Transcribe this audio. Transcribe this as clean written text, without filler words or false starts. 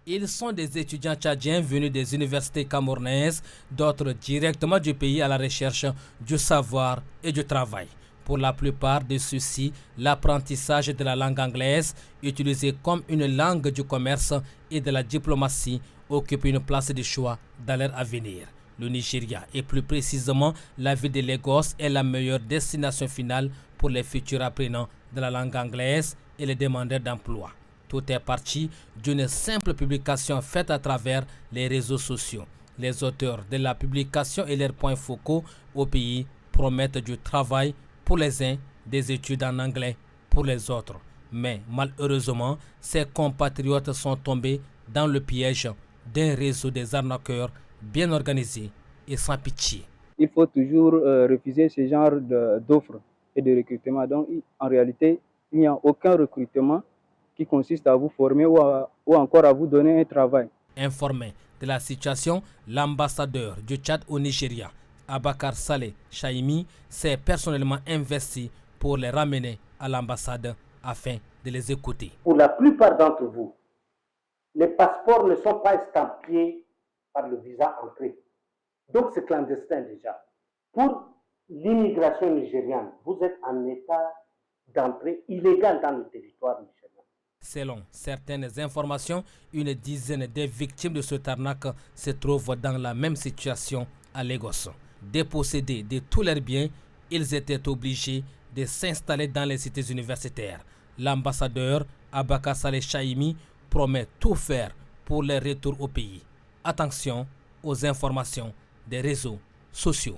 Ils sont des étudiants tchadiens venus des universités camerounaises, d'autres directement du pays à la recherche du savoir et du travail. Pour la plupart de ceux-ci, l'apprentissage de la langue anglaise, utilisée comme une langue du commerce et de la diplomatie, occupe une place de choix dans leur avenir. Le Nigeria, et plus précisément la ville de Lagos, est la meilleure destination finale pour les futurs apprenants de la langue anglaise et les demandeurs d'emploi. Tout est parti d'une simple publication faite à travers les réseaux sociaux. Les auteurs de la publication et leurs points focaux au pays promettent du travail pour les uns, des études en anglais pour les autres. Mais malheureusement, ces compatriotes sont tombés dans le piège d'un réseau des arnaqueurs bien organisé et sans pitié. Il faut toujours refuser ce genre d'offres et de recrutement. Donc, en réalité, il n'y a aucun recrutement qui consiste à vous former ou encore à vous donner un travail. Informé de la situation, l'ambassadeur du Tchad au Nigeria, Abakar Saleh Chaimi, s'est personnellement investi pour les ramener à l'ambassade afin de les écouter. Pour la plupart d'entre vous, les passeports ne sont pas estampillés par le visa entrée. Donc c'est clandestin déjà. Pour l'immigration nigériane, vous êtes en état d'entrée illégale dans le territoire nigérien. Selon certaines informations, une dizaine de victimes de cette arnaque se trouvent dans la même situation à Lagos. Dépossédés de tous leurs biens, ils étaient obligés de s'installer dans les cités universitaires. L'ambassadeur Abakar Saleh Chaimi promet tout faire pour leur retour au pays. Attention aux informations des réseaux sociaux.